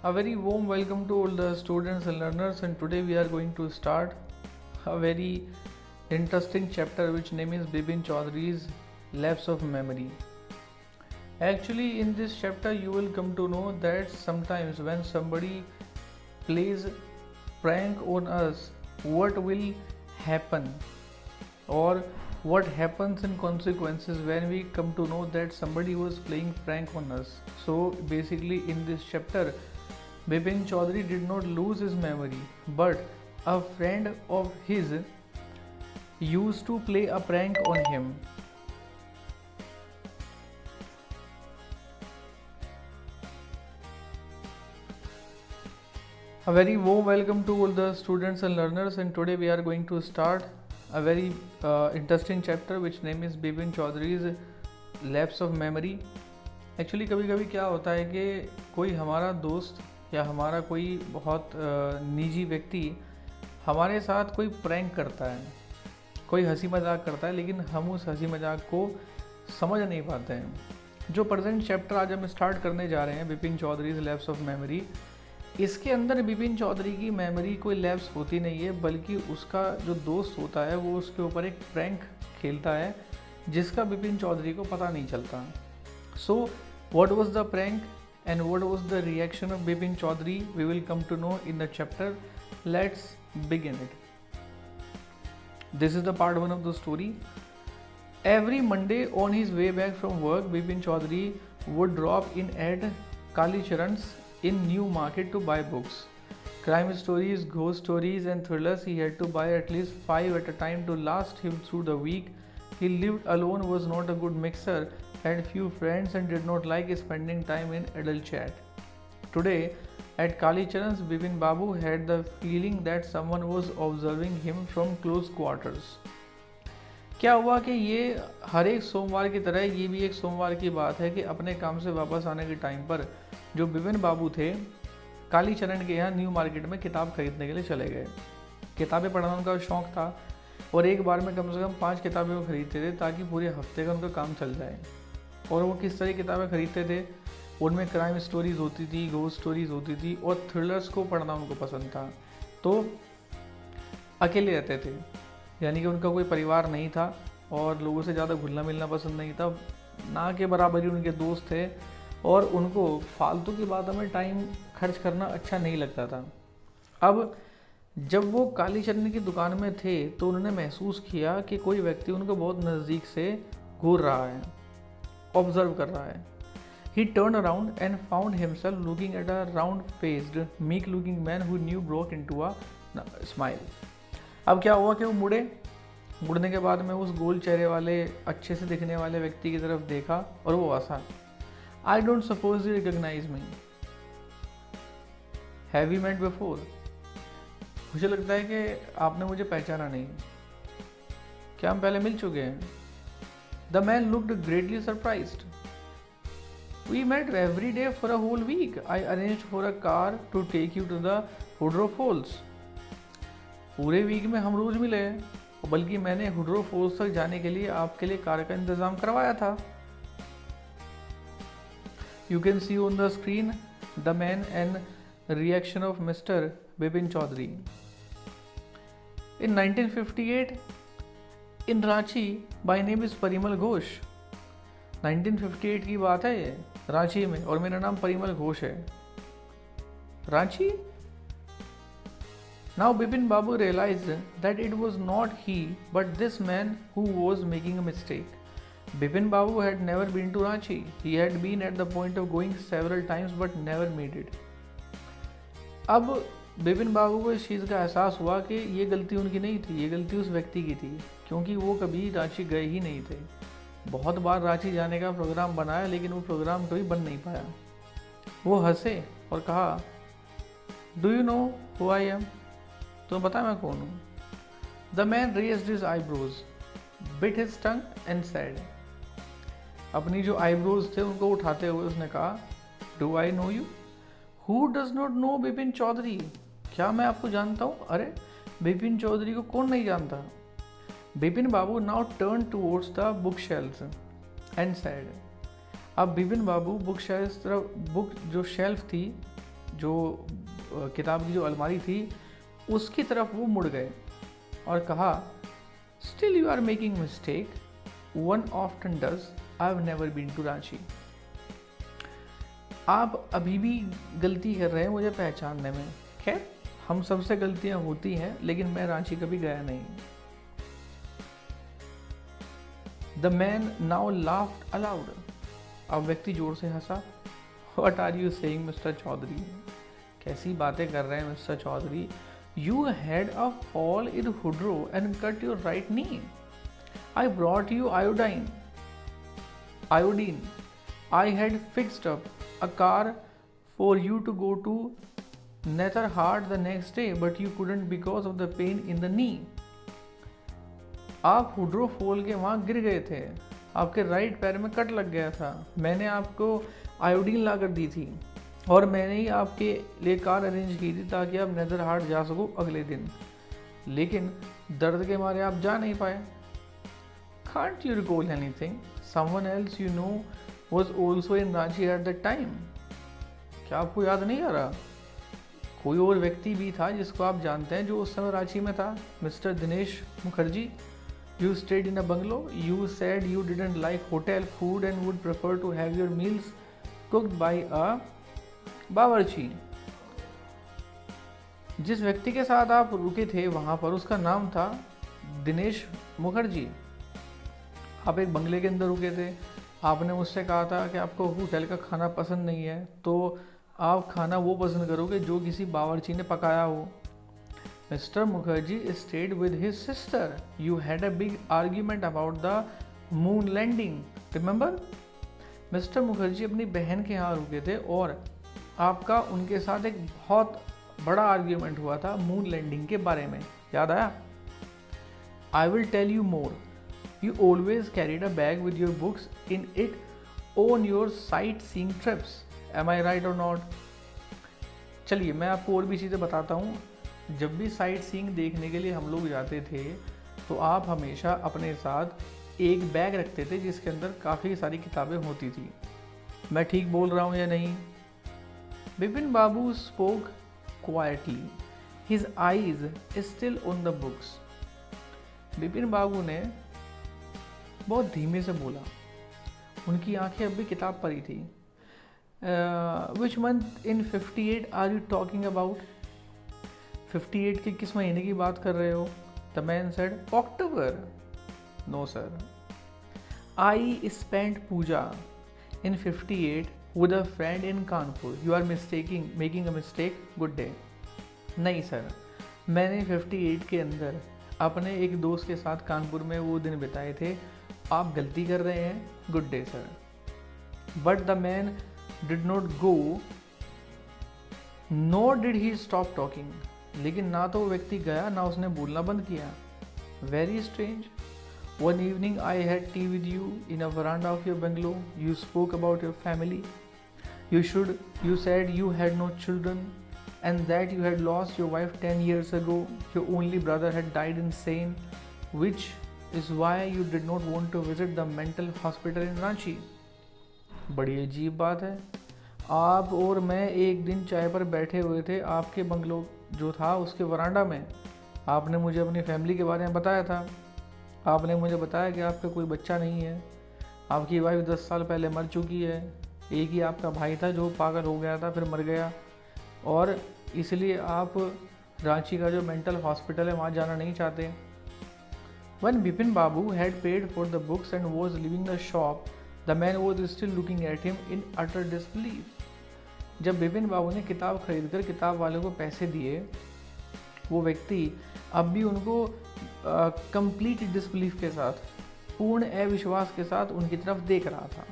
A very warm welcome to all the students and learners, and today we are going to start a very interesting chapter which name is Bipin Chaudhary's Lapse of Memory. Actually, in this chapter you will come to know that sometimes when somebody plays prank on us, what will happen, or what happens in consequences when we come to know that somebody was playing prank on us. So basically in this chapter Bipin Chaudhary did not lose his memory, but a friend of his used to play a prank on him. A very warm welcome to all the students and learners, and today we are going to start a very interesting chapter which name is Bipin Chaudhary's Lapse of Memory. Actually कभी कभी क्या होता है कि कोई हमारा दोस्त या हमारा कोई बहुत निजी व्यक्ति हमारे साथ कोई प्रैंक करता है, कोई हंसी मजाक करता है, लेकिन हम उस हंसी मजाक को समझ नहीं पाते हैं। जो प्रेजेंट चैप्टर आज हम स्टार्ट करने जा रहे हैं, Bipin Chaudhary's lapse of memory, इसके अंदर बिपिन चौधरी की मेमोरी कोई लैप्स होती नहीं है, बल्कि उसका जो दोस्त होता है वो उसके ऊपर एक प्रैंक खेलता है जिसका बिपिन चौधरी को पता नहीं चलता। So what was the prank and what was the reaction of Bipin Chaudhary, we will come to know in the chapter. Let's begin it. This is the part 1 of the story. Every Monday on his way back from work, Bipin Chaudhary would drop in at Kali Charan's in New Market to buy books. Crime stories, ghost stories and thrillers. He had to buy at least 5 at a time to last him through the week. He lived alone, was not a good mixer, had few friends and did not like spending time in adult chat. Today, at Kali Charan's, Bipin Babu had the feeling that someone was observing him from close quarters. क्या हुआ कि ये हर एक सोमवार की तरह ये भी एक सोमवार की बात है कि अपने काम से वापस आने के टाइम पर जो बिपिन बाबू थे काली चरण के यहाँ न्यू मार्केट में किताब खरीदने के लिए चले गए। किताबें पढ़ना उनका शौक़ था और एक बार में कम से कम 5 किताबें वो खरीदते थे ताकि पूरे हफ्ते का उनका काम चल जाए। और वो किस तरह की किताबें खरीदते थे, उनमें क्राइम स्टोरीज़ होती थी, घोस्ट स्टोरीज़ होती थी और थ्रिलर्स को पढ़ना उनको पसंद था। तो अकेले रहते थे, यानी कि उनका कोई परिवार नहीं था और लोगों से ज़्यादा घुलना मिलना पसंद नहीं था। ना के बराबर ही उनके दोस्त थे और उनको फालतू की बातों में टाइम खर्च करना अच्छा नहीं लगता था। अब जब वो काली चरण की दुकान में थे तो उन्होंने महसूस किया कि कोई व्यक्ति उनको बहुत नज़दीक से घूर रहा है, ऑब्जर्व कर रहा है। He turned around and found himself looking at a round-faced, meek-looking man who new broke into a smile. अब क्या हुआ कि वो मुड़ने के बाद में उस गोल चेहरे वाले अच्छे से दिखने वाले व्यक्ति की तरफ देखा और वो हंसा। I don't suppose you recognize me. Have we met before? मुझे लगता है कि आपने मुझे पहचाना नहीं। क्या हम पहले मिल चुके हैं? The man looked greatly surprised. We met every day for a whole week. I arranged for a car to take you to the Woodrow Falls. पूरे वीक में हम रोज मिले, बल्कि मैंने हुड्रो फॉल्स तक जाने के लिए आपके लिए कार का इंतजाम करवाया था। You can see on the screen the man and reaction of Mr. Bipin Chaudhary. In 1958, in Ranchi, my name is Parimal Ghosh. 1958 की बात है ये, रांची में, और मेरा नाम परिमल घोष है। Ranchi? Now Bipin Babu realized that it was not he but this man who was making a mistake. Bipin Babu had never been to Ranchi. He had been at the point of going several times but never made it. अब बिपिन बाबू को इस चीज़ का एहसास हुआ कि ये गलती उनकी नहीं थी, ये गलती उस व्यक्ति की थी, क्योंकि वो कभी रांची गए ही नहीं थे। बहुत बार रांची जाने का प्रोग्राम बनाया लेकिन वो प्रोग्राम कभी बन नहीं पाया। वो हंसे और कहा, do you know who I am? तुम्हें पता है मैं कौन हूँ? The man raised his eyebrows, bit his tongue and said, अपनी जो आईब्रोज थे उनको उठाते हुए उसने कहा, do I know you? Who does not know Bipin Chaudhary? क्या मैं आपको जानता हूँ? अरे बिपिन चौधरी को कौन नहीं जानता? Bipin Babu now turn towards the book shelfs and said, अब बिपिन बाबू बुक शेल्फ तरफ, बुक जो शेल्फ थी जो किताब की जो अलमारी थी उसकी तरफ वो मुड़ गए और कहा, still you are making mistake, one often does, I have never been to Ranchi. आप अभी भी गलती कर रहे हैं मुझे पहचानने में। खैर, हम सबसे गलतियां होती हैं, लेकिन मैं रांची कभी गया नहीं। The man now laughed aloud. अब व्यक्ति जोर से हंसा। What are you saying, mister Chaudhary? कैसी बातें कर रहे हैं mister Chaudhary? You had a fall in Woodrow and cut your right knee. I brought you iodine. I had fixed up a car for you to go to Netherhart the next day, but you couldn't because of the pain in the knee. आप हुड्रो fall के वहाँ गिर गए थे, आपके right पैर में cut लग गया था। मैंने आपको आयोडीन ला कर दी थी और मैंने ही आपके लिए कार अरेंज की थी ताकि आप नेदरहार्ट जा सको अगले दिन, लेकिन दर्द के मारे आप जा नहीं पाए। Can't you recall anything? Someone else you know was also in Ranchi at that time. क्या आपको याद नहीं आ रहा? कोई और व्यक्ति भी था जिसको आप जानते हैं जो उस समय रांची में था, mister Dinesh Mukherjee. You stayed in a bungalow. You said you didn't like hotel food and would prefer to have your meals cooked by a बावर्ची। जिस व्यक्ति के साथ आप रुके थे वहां पर उसका नाम था दिनेश मुखर्जी। आप एक बंगले के अंदर रुके थे। आपने मुझसे कहा था कि आपको होटल का खाना पसंद नहीं है, तो आप खाना वो पसंद करोगे जो किसी बावर्ची ने पकाया हो। Mr. Mukherjee stayed with his sister. You had a big argument about the moon landing. Remember? Mr. Mukherjee अपनी बहन के यहाँ रुके थे और आपका उनके साथ एक बहुत बड़ा आर्ग्यूमेंट हुआ था मून लैंडिंग के बारे में। याद आया? I will tell you more. You always carried a bag with your books in it on your sightseeing trips. Am I right or not? चलिए मैं आपको और भी चीज़ें बताता हूँ। जब भी साइट सीइंग देखने के लिए हम लोग जाते थे तो आप हमेशा अपने साथ एक बैग रखते थे जिसके अंदर काफ़ी सारी किताबें होती थी। मैं ठीक बोल रहा हूँ या नहीं? Bipin Babu spoke quietly, his eyes still on the books. Bipin Babu ने बहुत धीमे से बोला, उनकी आंखें अब भी किताब पर ही थी। Which month in 58 are you talking about? 58 के किस महीने की बात कर रहे हो? The man said, October. No sir, I spent Puja in 58 with a friend in Kanpur. You are making a mistake, good day. नहीं सर, मैंने 58 के अंदर अपने एक दोस्त के साथ कानपुर में वो दिन बिताए थे, आप गलती कर रहे हैं, good day sir. But the man did not go, nor did he stop talking. लेकिन ना तो वो व्यक्ति गया ना उसने बोलना बंद किया। Very strange. One evening I had T with you in a veranda of your bungalow. You spoke about your family. You said you had no children and that you had lost your wife 10 years ago. Your only brother had died insane, which is why you did not want to visit the mental hospital in Ranchi. बड़ी अजीब बात है। आप और मैं एक दिन चाय पर बैठे हुए थे आपके बंगलो जो था उसके वरांडा में। आपने मुझे अपनी फैमिली के बारे में बताया था। आपने मुझे बताया कि आपका कोई बच्चा नहीं है, आपकी वाइफ 10 साल पहले मर चुकी है, एक ही आपका भाई था जो पागल हो गया था फिर मर गया, और इसलिए आप रांची का जो मेंटल हॉस्पिटल है वहाँ जाना नहीं चाहते। When Bipin Babu had paid for the books and was leaving the shop, the man was still looking at him in utter disbelief. जब बिपिन बाबू ने किताब खरीदकर किताब वाले को पैसे दिए, वो व्यक्ति अब भी उनको कंप्लीट डिसबिलीफ के साथ, पूर्ण अविश्वास के साथ उनकी तरफ देख रहा था।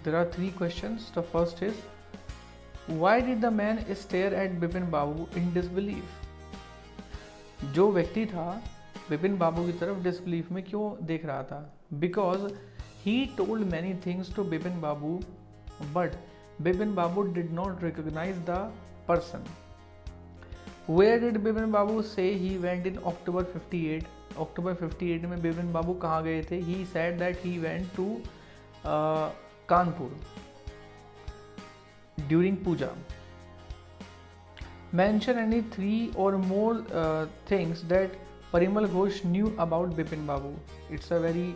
There are 3 questions. The first is, why did the man stare at Bipin Babu in disbelief? जो व्यक्ति था बिपिन बाबू की तरफ डिसबिलीफ में क्यों देख रहा था? Because he told many things to Bipin Babu, but Bipin Babu did not recognize the person. Where did Bipin Babu say he went in October 58? October 58 में बिपिन बाबू कहाँ गए थे? He said that he went to Kanpur. during puja. Mention any 3 or more things that Parimal Ghosh knew about Bipin Babu. It's a very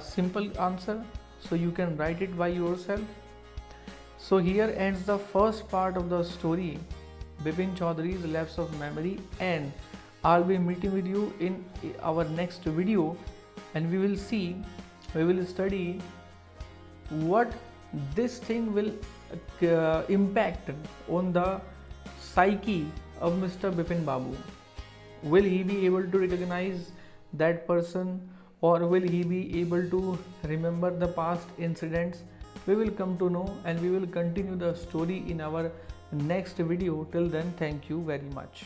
simple answer, so you can write it by yourself. So here ends the first part of the story, Bipin Chaudhary's Lapse of Memory, and I'll be meeting with you in our next video, and we will study what this thing will impact on the psyche of Mr. Bipin Babu. Will he be able to recognize that person, or will he be able to remember the past incidents? We will come to know, and we will continue the story in our next video. Till then, thank you very much.